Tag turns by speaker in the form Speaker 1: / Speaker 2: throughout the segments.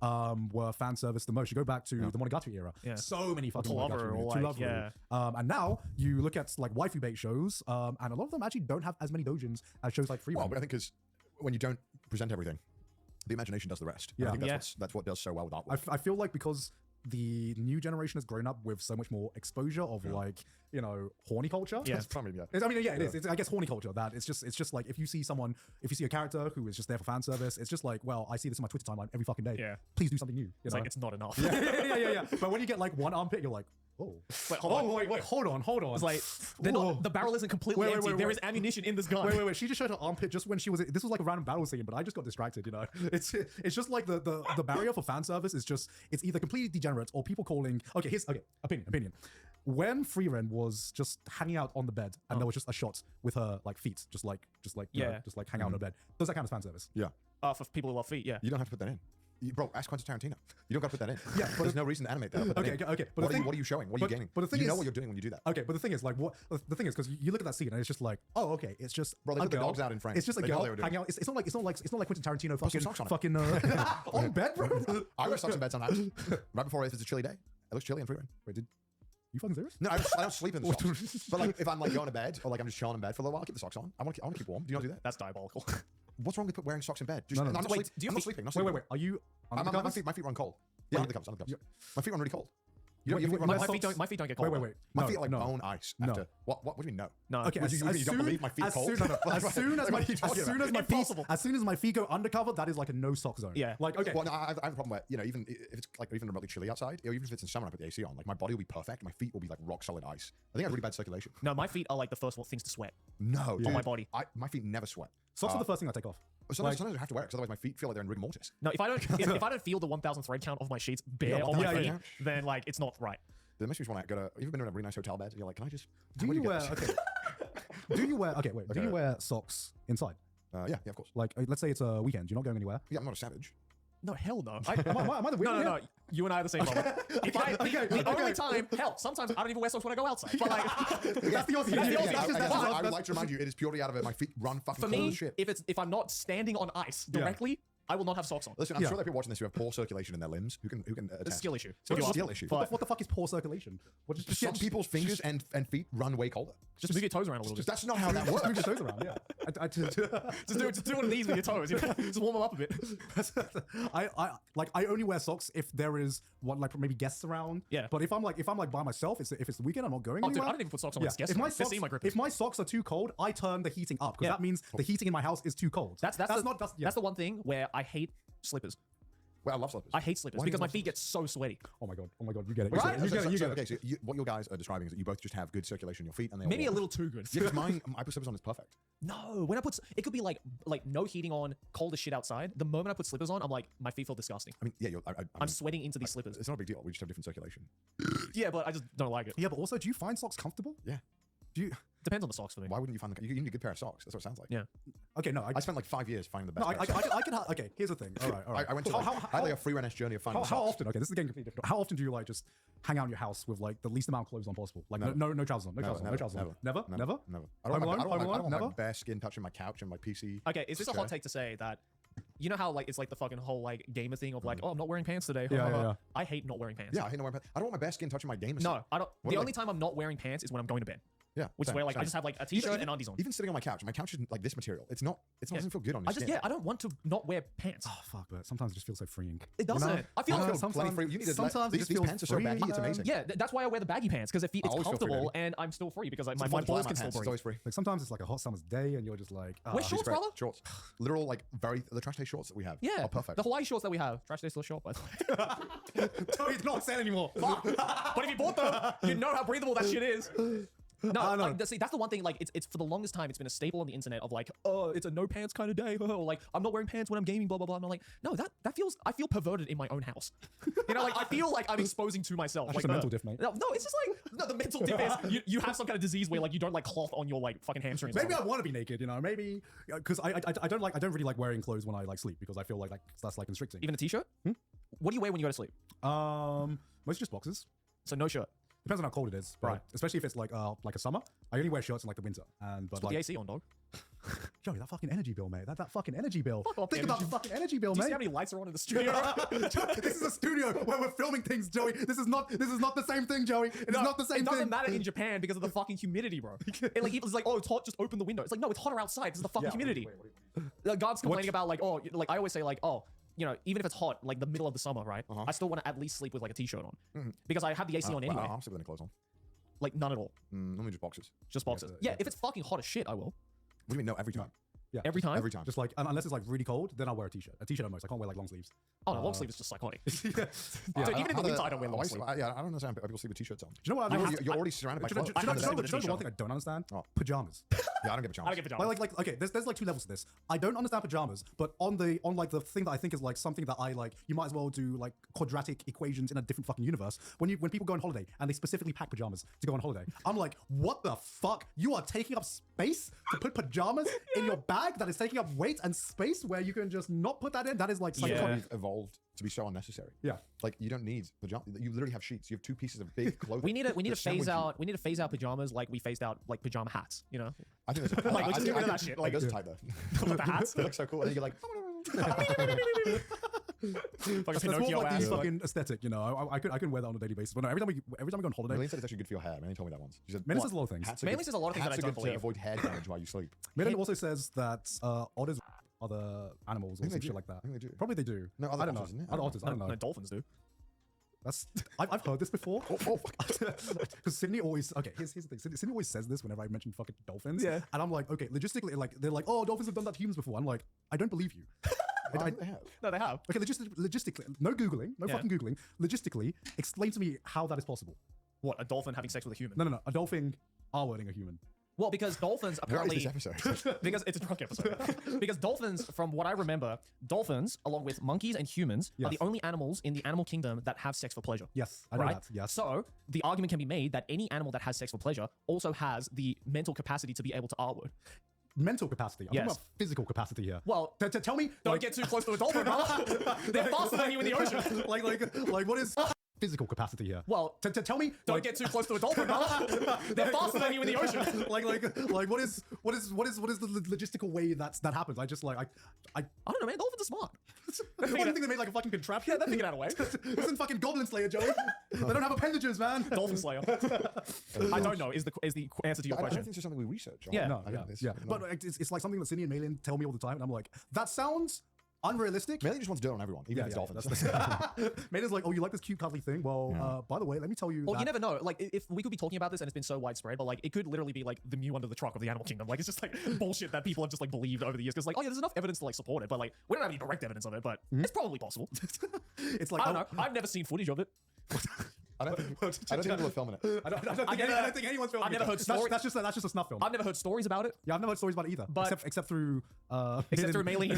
Speaker 1: were fan service the most. You go back to the Monogatari era.
Speaker 2: Yeah.
Speaker 1: So many fucking
Speaker 2: To Lover,
Speaker 1: Monogatari.
Speaker 2: or
Speaker 1: To
Speaker 2: like,
Speaker 1: Lover.
Speaker 2: yeah.
Speaker 1: And now you look at like waifu bait shows, and a lot of them actually don't have as many doujins as shows like Free
Speaker 3: Well,
Speaker 1: Run.
Speaker 3: but I think because when you don't present everything, the imagination does the rest.
Speaker 1: Yeah.
Speaker 3: I think
Speaker 2: Yeah.
Speaker 3: that's what does so well with artwork.
Speaker 1: I feel like because the new generation has grown up with so much more exposure of like, you know, horny culture.
Speaker 2: Yeah.
Speaker 3: That's probably, yeah.
Speaker 1: I mean, yeah, it is. It's, I guess horny culture. That it's just like if you see a character who is just there for fan service, it's just like, well, I see this in my Twitter timeline every fucking day.
Speaker 2: Yeah.
Speaker 1: Please do something new. You
Speaker 2: It's
Speaker 1: know?
Speaker 2: like, it's not enough.
Speaker 1: yeah. But when you get like one armpit, you're like, oh,
Speaker 2: Wait, hold on.
Speaker 1: wait, hold on.
Speaker 2: It's like, the barrel isn't completely
Speaker 1: Wait,
Speaker 2: empty.
Speaker 1: wait.
Speaker 2: There is ammunition in this gun.
Speaker 1: Wait. She just showed her armpit just when she was. This was like a random battle scene, but I just got distracted. You know, it's just like the barrier for fan service is just it's either completely degenerate or people calling. Okay, opinion. When Frieren was just hanging out on the bed and there was just a shot with her like feet, just like you know, just like hang out on the bed. Does that count as fan service?
Speaker 3: Yeah.
Speaker 2: For people who love feet, yeah.
Speaker 3: You don't have to put that in. Bro, ask Quentin Tarantino. You don't got to put that in.
Speaker 1: Yeah,
Speaker 3: but there's no reason to animate that.
Speaker 1: Okay. But
Speaker 3: What are you showing? What are you gaining?
Speaker 1: But the thing
Speaker 3: you
Speaker 1: is,
Speaker 3: know what you're doing when you do that.
Speaker 1: Okay, but the thing is, like, the thing is, because you look at that scene and it's just like, oh, okay, it's just
Speaker 3: Bro, they
Speaker 1: a
Speaker 3: put the
Speaker 1: girl.
Speaker 3: dogs out in frame.
Speaker 1: It's just a
Speaker 3: They know
Speaker 1: girl
Speaker 3: they were doing
Speaker 1: hanging out. It's not like Quentin Tarantino
Speaker 3: some socks on it.
Speaker 1: fucking on bed, bro.
Speaker 3: I wear socks in bed sometimes. Right before if it's a chilly day. It looks chilly in free run.
Speaker 1: Wait, did you fucking serious?
Speaker 3: No, I don't sleep in the socks. But like if I'm like going to bed or like I'm just chilling in bed for a little while, I'll keep the socks on. I want to keep warm. Do you not do that?
Speaker 2: That's diabolical.
Speaker 3: What's wrong with wearing socks in bed? Just,
Speaker 1: No.
Speaker 3: I'm not
Speaker 2: Wait,
Speaker 3: sleep-
Speaker 2: do you
Speaker 3: I'm
Speaker 2: have
Speaker 3: not
Speaker 2: feet-
Speaker 3: sleeping. Not
Speaker 1: Wait.
Speaker 3: sleeping.
Speaker 1: Are you?
Speaker 3: My feet run cold. Yeah, under the covers. My feet run really cold. You
Speaker 1: Wait,
Speaker 3: feet run
Speaker 1: my
Speaker 3: cold?
Speaker 2: My feet don't get cold.
Speaker 1: Wait.
Speaker 3: My
Speaker 1: No,
Speaker 3: feet are like
Speaker 1: no.
Speaker 3: bone ice.
Speaker 1: No.
Speaker 3: After what do you mean no?
Speaker 2: No.
Speaker 1: Okay,
Speaker 3: You don't believe my feet
Speaker 1: as
Speaker 3: cold?
Speaker 1: soon as my
Speaker 2: Impossible.
Speaker 1: as soon as my feet go undercover, that is like a no sock zone.
Speaker 2: Yeah.
Speaker 1: Like okay.
Speaker 3: Well, no, I have a problem where, you know, even if it's like even remotely chilly outside, or even if it's in summer, I put the AC on, like my body will be perfect. My feet will be like rock solid ice. I think I have really bad circulation.
Speaker 2: No, my feet are like the first things to sweat.
Speaker 3: No,
Speaker 2: On my body.
Speaker 3: My feet never sweat.
Speaker 1: Socks are the first thing I take off.
Speaker 3: Sometimes I have to wear it because otherwise my feet feel like they're in rigor mortis.
Speaker 2: No, if I don't feel the 1,000 thread count of my sheets bare
Speaker 3: Yeah,
Speaker 2: on my
Speaker 3: yeah.
Speaker 2: feet, then like it's not right.
Speaker 3: The makes me just want to go to. You've been in a really nice hotel bed. And you're like, can I just?
Speaker 1: Do you wear Do you wear socks inside?
Speaker 3: Yeah, of course.
Speaker 1: Like let's say it's a weekend, you're not going anywhere.
Speaker 3: Yeah, I'm not a savage.
Speaker 2: No, hell no.
Speaker 1: Am I the weird one
Speaker 2: No.
Speaker 1: here?
Speaker 2: You and I are the same level. The only time, hell, sometimes I don't even wear socks when I go outside. But like,
Speaker 1: That's the Aussie.
Speaker 3: I would like to remind you, it is purely out of it. My feet run fucking
Speaker 2: for
Speaker 3: cold
Speaker 2: me,
Speaker 3: as shit.
Speaker 2: if I'm not standing on ice directly, I will not have socks on.
Speaker 3: Listen, I'm sure that people watching this who have poor circulation in their limbs who can
Speaker 2: It's a
Speaker 3: attest.
Speaker 2: skill issue.
Speaker 3: It's a
Speaker 2: You
Speaker 3: skill
Speaker 2: are.
Speaker 3: issue.
Speaker 2: But
Speaker 1: What the fuck is poor circulation? What is
Speaker 3: Some people's fingers and feet run way colder.
Speaker 2: just move your toes around a little bit.
Speaker 3: That's not how that
Speaker 1: Move your
Speaker 3: works.
Speaker 1: toes around, yeah.
Speaker 2: Just do one of these with your toes. You know? Just warm them up a bit.
Speaker 1: I only wear socks if there is one like maybe guests around.
Speaker 2: Yeah.
Speaker 1: But if I'm like by myself, if it's the weekend, I'm not going
Speaker 2: Oh, dude,
Speaker 1: anywhere.
Speaker 2: I don't even put socks on when it's guests
Speaker 1: If my
Speaker 2: around. They're
Speaker 1: socks,
Speaker 2: seeing my grip.
Speaker 1: if my socks are too cold, I turn the heating up because
Speaker 2: Yeah.
Speaker 1: that means the heating in my house is too cold.
Speaker 2: That's
Speaker 1: yeah.
Speaker 2: the one thing where I hate slippers.
Speaker 3: Well, I love slippers.
Speaker 2: I hate slippers
Speaker 3: Why do you
Speaker 2: because my
Speaker 3: love
Speaker 2: feet get so sweaty.
Speaker 1: Oh my god, you get it.
Speaker 2: Right?
Speaker 1: You get it.
Speaker 3: Okay, so what you guys are describing is that you both just have good circulation in your feet, and they
Speaker 2: Maybe a little too good.
Speaker 3: Yeah, because mine, I put slippers on, it's perfect.
Speaker 2: No, when I put it could be like no heating on, cold as shit outside. The moment I put slippers on, I'm like my feet feel disgusting.
Speaker 3: I mean, yeah,
Speaker 2: I'm sweating into these slippers.
Speaker 3: It's not a big deal. We just have different circulation.
Speaker 2: Yeah, but I just don't like it.
Speaker 1: Yeah, but also, do you find socks comfortable?
Speaker 3: Yeah.
Speaker 1: Do you?
Speaker 2: Depends on the socks for me.
Speaker 3: Why wouldn't you find you need a good pair of socks? That's what it sounds like.
Speaker 2: Yeah.
Speaker 1: Okay, no.
Speaker 3: I spent like 5 years finding the best.
Speaker 1: No,
Speaker 3: pair of socks.
Speaker 1: I can. Okay, here's the thing. All right.
Speaker 3: I went to I had like a free run-esque journey of finding
Speaker 1: How
Speaker 3: socks.
Speaker 1: often? Okay, this is getting completely different. How often do you like just hang out in your house with like the least amount of clothes on possible? Like no trousers on, no trousers on, no trousers on. Never.
Speaker 3: I don't want my bare skin touching my couch and my PC.
Speaker 2: Okay, is this a hot take to say that you know how like it's like the fucking whole like gamer thing of like, oh, I'm not wearing pants today.
Speaker 1: Yeah.
Speaker 2: I hate not wearing pants.
Speaker 3: Yeah, I hate not wearing pants. I don't want my bare skin touching my gamer.
Speaker 2: No, I don't.
Speaker 3: What
Speaker 2: The
Speaker 3: are
Speaker 2: only
Speaker 3: they?
Speaker 2: time I'm not wearing pants is when I'm going to bed.
Speaker 3: Yeah,
Speaker 2: Which is
Speaker 3: same,
Speaker 2: where like I
Speaker 3: same.
Speaker 2: just have like a t-shirt and undies on.
Speaker 3: Even sitting on my couch isn't like this material. It doesn't feel good on your skin.
Speaker 2: I don't want to not wear pants.
Speaker 1: Oh fuck, but sometimes it just feels so freeing.
Speaker 2: It doesn't.
Speaker 1: You know?
Speaker 2: I feel
Speaker 3: I
Speaker 2: like
Speaker 3: feel plenty free. You need to
Speaker 1: sometimes it
Speaker 3: these
Speaker 1: just feels
Speaker 3: pants are so
Speaker 1: free,
Speaker 3: baggy. It's
Speaker 1: man.
Speaker 3: amazing.
Speaker 2: yeah, that's why I wear the baggy pants because it's
Speaker 3: always feel free,
Speaker 2: comfortable
Speaker 3: baby.
Speaker 2: and I'm still free because like,
Speaker 3: It's
Speaker 2: my
Speaker 3: fun to
Speaker 2: balls
Speaker 3: buy
Speaker 2: can
Speaker 3: my
Speaker 2: still
Speaker 3: pants. It's
Speaker 2: breathe.
Speaker 3: always free.
Speaker 1: Like sometimes it's like a hot summer's day and you're just like,
Speaker 2: Wear shorts, brother.
Speaker 3: Shorts. Literal like the trash day shorts that we have.
Speaker 2: Yeah,
Speaker 3: are perfect.
Speaker 2: The Hawaii shorts that we have. Trash day still short, by the way.
Speaker 1: it's not sale anymore.
Speaker 2: But if you bought them, you know how breathable that shit is. No,
Speaker 1: know.
Speaker 2: like, see, that's the one thing. Like, it's for the longest time, it's been a staple on the internet of like, oh, it's a no pants kind of day, or like, I'm not wearing pants when I'm gaming, blah blah blah. And I'm like, no, that feels. I feel perverted in my own house. You know, like I feel like I'm exposing to myself.
Speaker 1: That's
Speaker 2: like
Speaker 1: just a mental diff, mate.
Speaker 2: No, it's just like no. The mental diff is you have some kind of disease where like you don't like cloth on your like fucking hamstrings.
Speaker 1: Maybe I want to be naked, you know. Maybe because I don't really like wearing clothes when I like sleep because I feel like that's like constricting.
Speaker 2: Even a t-shirt. What do you wear when you go to sleep?
Speaker 1: Mostly just boxes.
Speaker 2: So no shirt.
Speaker 1: Depends on how cold it is, but
Speaker 2: Right.
Speaker 1: especially if it's like a summer. I only wear shirts in like the winter, but
Speaker 2: Put
Speaker 1: like
Speaker 2: the AC on, dog.
Speaker 1: Joey, that fucking energy bill, mate. That fucking energy bill.
Speaker 2: Fuck off,
Speaker 1: Think about the
Speaker 2: energy.
Speaker 1: fucking energy bill,
Speaker 2: Do you
Speaker 1: mate.
Speaker 2: see how many lights are on in the studio?
Speaker 1: This is a studio where we're filming things, Joey. This is not the same thing, Joey. It's not the same
Speaker 2: It doesn't
Speaker 1: thing.
Speaker 2: matter in Japan because of the fucking humidity, bro. It's like, oh, it's hot, just open the window. It's like, no, it's hotter outside because of the fucking humidity. The God's complaining about like, oh, like I always say like, oh, you know, even if it's hot, like the middle of the summer, right? I still want to at least sleep with like a t-shirt on because I have the AC on anyway.
Speaker 3: I'm sleeping with any clothes on.
Speaker 2: Like none at all,
Speaker 3: Normally just boxers.
Speaker 2: just boxes. Yeah, if it's fucking hot as shit, I will.
Speaker 3: What do you mean? No, every time.
Speaker 1: Yeah,
Speaker 2: Every time.
Speaker 3: Every time.
Speaker 1: just like unless it's like really cold, then I'll wear a t-shirt. A t-shirt at most. I can't wear like long sleeves.
Speaker 2: Oh no, long sleeve is just psychotic.
Speaker 1: yeah.
Speaker 2: Dude, even in the winter, I don't wear long sleeve.
Speaker 3: Yeah, I don't understand how people sleep with t-shirts on.
Speaker 1: Do you know what?
Speaker 3: You're already surrounded by
Speaker 1: Do you know,
Speaker 3: clothes.
Speaker 1: do you know-
Speaker 2: I
Speaker 1: do you know-
Speaker 2: have to
Speaker 1: do you know
Speaker 2: sleep
Speaker 1: the
Speaker 2: with a
Speaker 1: one thing I don't understand?
Speaker 3: Oh.
Speaker 1: Pajamas.
Speaker 3: Yeah, I don't get pajamas.
Speaker 2: I don't get pajamas.
Speaker 1: Like okay, there's like two levels to this. I don't understand pajamas, but on like the thing that I think is like something that I like, you might as well do like quadratic equations in a different fucking universe. When people go on holiday and they specifically pack pajamas to go on holiday, I'm like, what the fuck? You are taking up space to put pajamas in your bag that is taking up weight and space where you can just not put that in. That is like
Speaker 2: Yeah.
Speaker 1: psychotic.
Speaker 3: We've evolved to be so unnecessary.
Speaker 1: Yeah.
Speaker 3: Like you don't need pajamas. You literally have sheets. You have two pieces of big clothing.
Speaker 2: We need to
Speaker 3: that
Speaker 2: phase
Speaker 3: sandwich you.
Speaker 2: out. We need to phase out pajamas like we phased out like pajama hats. You know,
Speaker 3: I think there's
Speaker 2: Like,
Speaker 3: I
Speaker 2: just
Speaker 3: think-
Speaker 2: get rid of
Speaker 3: I
Speaker 2: that
Speaker 3: think-
Speaker 2: shit,
Speaker 3: Like
Speaker 2: like-
Speaker 3: those are tight though.
Speaker 2: with the hats.
Speaker 3: They look so cool. And you're like,
Speaker 2: Fucking
Speaker 1: That's more
Speaker 2: Pinocchio
Speaker 1: like the
Speaker 2: ass.
Speaker 1: fucking aesthetic, you know. I can wear that on a daily basis. But no, every time we go on holiday,
Speaker 3: Melanie said it's actually good for your hair. Melanie told me that once. She said,
Speaker 1: Melanie
Speaker 3: what?
Speaker 1: says a lot of things.
Speaker 3: Hats are
Speaker 2: Melanie
Speaker 3: good-
Speaker 2: says a lot of things that
Speaker 3: hats
Speaker 2: I
Speaker 3: are
Speaker 2: don't
Speaker 3: good
Speaker 2: believe.
Speaker 3: to avoid hair damage while you sleep.
Speaker 1: Megan also says that otters other animals or
Speaker 3: think
Speaker 1: some
Speaker 3: they
Speaker 1: shit
Speaker 3: do.
Speaker 1: like that.
Speaker 3: I think they do.
Speaker 1: Probably they do.
Speaker 3: No, other
Speaker 1: I don't
Speaker 3: otters,
Speaker 1: know.
Speaker 3: isn't it?
Speaker 1: Other otters, I don't know.
Speaker 2: No, dolphins do.
Speaker 1: That's I've heard this before. Because Sydney always here's the thing. Sydney always says this whenever I mention fucking dolphins.
Speaker 2: Yeah.
Speaker 1: And I'm like, okay, logistically, like they're like, oh, dolphins have done that to humans before. I'm like, I don't believe you.
Speaker 3: I think they have.
Speaker 2: No, they have.
Speaker 1: Okay, logistically, no googling, no
Speaker 2: Yeah.
Speaker 1: fucking googling. Logistically, explain to me how that is possible.
Speaker 2: What, a dolphin having sex with a human?
Speaker 1: No, a dolphin R-wording a human.
Speaker 2: Well, because dolphins
Speaker 3: Where is
Speaker 2: apparently
Speaker 3: this episode?
Speaker 2: because it's a drunk episode. Because dolphins, from what I remember, dolphins, along with monkeys and humans, are
Speaker 1: Yes.
Speaker 2: the only animals in the animal kingdom that have sex for pleasure.
Speaker 1: Yes, I know
Speaker 2: Right?
Speaker 1: that. Yes.
Speaker 2: So the argument can be made that any animal that has sex for pleasure also has the mental capacity to be able to R-word.
Speaker 1: Mental capacity. I'm
Speaker 2: Yes.
Speaker 1: talking about physical capacity here.
Speaker 2: Well,
Speaker 1: Tell me.
Speaker 2: don't
Speaker 1: like,
Speaker 2: get too close to a dolphin, brother. They're faster than you in the ocean.
Speaker 1: like what is physical capacity here?
Speaker 2: Well,
Speaker 1: tell me.
Speaker 2: don't
Speaker 1: like,
Speaker 2: get too close to a dolphin, brother. They're faster than you in the ocean.
Speaker 1: like what is the logistical way that happens? I just like I
Speaker 2: I don't know, man. Dolphins are smart.
Speaker 1: what do you think they made like a fucking contraption?
Speaker 2: Yeah, they're figuring out a way.
Speaker 1: Wasn't fucking Goblin Slayer, Joey? They don't have appendages, man.
Speaker 2: Dolphin Slayer. I don't know. Is the answer to your
Speaker 3: I don't
Speaker 2: question?
Speaker 3: think it's just something we research.
Speaker 2: Yeah.
Speaker 1: No,
Speaker 3: I
Speaker 1: yeah,
Speaker 3: think this-
Speaker 1: yeah.
Speaker 3: no.
Speaker 1: But it's like something that Cindy and Malin tell me all the time, and I'm like, that sounds unrealistic.
Speaker 3: Melanie just wants dirt on everyone, even if it's dolphins.
Speaker 1: Maynard's like, oh, you like this cute cuddly thing? Well, by the way, let me tell you.
Speaker 2: Well,
Speaker 1: that
Speaker 2: you never know. Like, if we could be talking about this and it's been so widespread, but like, it could literally be like the Mew under the truck of the animal kingdom. Like, it's just like bullshit that people have just like believed over the years. Because like, oh yeah, there's enough evidence to like support it, but like, we don't have any direct evidence of it. But it's probably possible.
Speaker 1: it's like
Speaker 2: I don't know. I've never seen footage of it.
Speaker 3: I don't think people are filming it.
Speaker 1: I don't think anyone's filming.
Speaker 2: I've never
Speaker 1: it.
Speaker 2: heard
Speaker 1: That's
Speaker 2: story-
Speaker 1: just a snuff film.
Speaker 2: I've never heard stories about it.
Speaker 1: Yeah, I've never heard stories about it either.
Speaker 2: But-
Speaker 1: except through
Speaker 2: Maylin.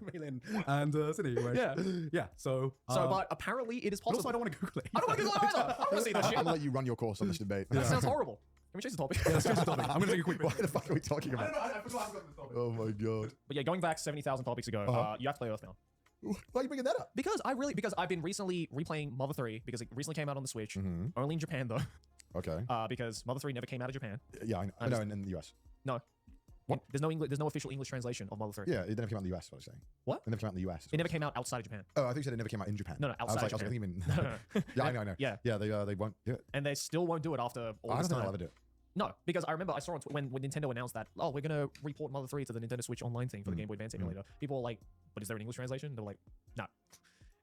Speaker 1: Maylin and Cindy. Right?
Speaker 2: Yeah.
Speaker 1: Yeah. So
Speaker 2: But apparently it is
Speaker 1: but also
Speaker 2: possible.
Speaker 1: I don't want to Google it.
Speaker 2: I don't want to do that either. I don't want to see that
Speaker 3: I'm
Speaker 2: shit.
Speaker 3: gonna let you run your course on this debate.
Speaker 2: That sounds horrible. Can we change the topic?
Speaker 1: I'm gonna take a quick.
Speaker 3: Why the fuck are we talking about?
Speaker 1: I forgot I've got this topic.
Speaker 3: Oh my god.
Speaker 2: But yeah, going back 70,000 topics ago, you have to play Earthbound.
Speaker 3: Why are you bringing that up?
Speaker 2: Because I've been recently replaying Mother 3 because it recently came out on the Switch. Only in Japan though.
Speaker 3: Okay.
Speaker 2: Because Mother 3 never came out of Japan.
Speaker 3: Yeah, I know. No, in the US.
Speaker 2: No.
Speaker 3: What?
Speaker 2: There's no official English translation of Mother 3.
Speaker 3: Yeah, it never came out in the US. What I was saying.
Speaker 2: What?
Speaker 3: It never came out in the US.
Speaker 2: It never came out outside of Japan.
Speaker 3: Oh, I think you said it never came out in Japan.
Speaker 2: No, outside
Speaker 3: I was
Speaker 2: Japan.
Speaker 3: like, I think you mean.
Speaker 2: No.
Speaker 3: Yeah, I know.
Speaker 2: Yeah.
Speaker 3: Yeah, they won't do it.
Speaker 2: And they still won't do it after all
Speaker 3: I
Speaker 2: this
Speaker 3: don't think
Speaker 2: time.
Speaker 3: I'll ever do it.
Speaker 2: No, because I remember I saw on when Nintendo announced that, oh, we're going to report Mother 3 to the Nintendo Switch Online thing for the Game Boy Advance emulator. People were like, but is there an English translation? They were like, no.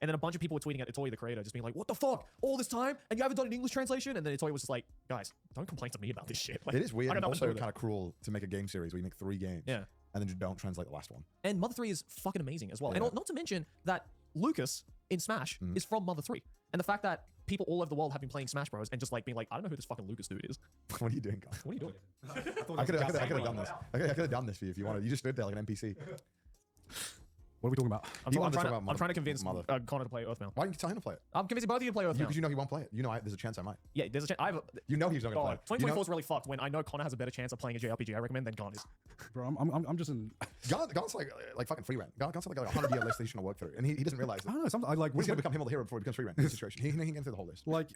Speaker 2: And then a bunch of people were tweeting at Itoy, the creator, just being like, what the fuck? All this time? And you haven't done an English translation? And then Itoy was just like, guys, don't complain to me about this shit. Like,
Speaker 3: It is weird
Speaker 2: I got
Speaker 3: and
Speaker 2: nothing to do
Speaker 3: also
Speaker 2: with it.
Speaker 3: kind of cruel to make a game series where you make 3 games.
Speaker 2: Yeah.
Speaker 3: And then you don't translate the last one.
Speaker 2: And Mother 3 is fucking amazing as well.
Speaker 3: Yeah.
Speaker 2: And not to mention that Lucas in Smash is from Mother 3. And the fact that people all over the world have been playing Smash Bros. And just like being like, I don't know who this fucking Lucas dude is.
Speaker 3: What are you doing, guys?
Speaker 2: What are you doing?
Speaker 3: I could have done this. I could have done this for you if you wanted. You just stood there like an NPC.
Speaker 1: What are we talking about?
Speaker 2: I'm trying to convince
Speaker 3: Mother.
Speaker 2: Connor to play Earthbound.
Speaker 3: Why didn't you tell him to play it?
Speaker 2: I'm convincing both of you to play Earthbound.
Speaker 3: Because you know he won't play it. You know there's a chance I might.
Speaker 2: Yeah, there's a chance.
Speaker 3: You know he's not going to play
Speaker 2: God,
Speaker 3: it.
Speaker 2: 2024 is really fucked when I know Connor has a better chance of playing a JRPG I recommend than Gon is.
Speaker 1: Bro, I'm just in.
Speaker 3: Gon's like fucking free rent. Gon's like a 100-year list that he's trying to work through. And he doesn't realize
Speaker 1: I
Speaker 3: it.
Speaker 1: don't know. Sometimes I like.
Speaker 3: He's going to become him or the hero before he becomes free rent in this situation. He can get through the whole list.
Speaker 1: like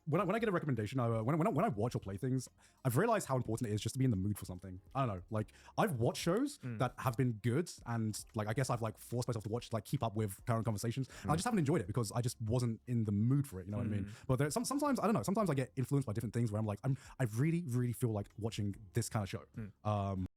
Speaker 1: when I get a recommendation, when I watch or play things, I've realized how important it is just to be in the mood for something. I don't know, like I've watched shows that have been good, and like I guess I've like forced myself to watch to like keep up with current conversations. And I just haven't enjoyed it because I just wasn't in the mood for it. You know what I mean? But there, sometimes I don't know. Sometimes I get influenced by different things where I'm like, I really feel like watching this kind of show.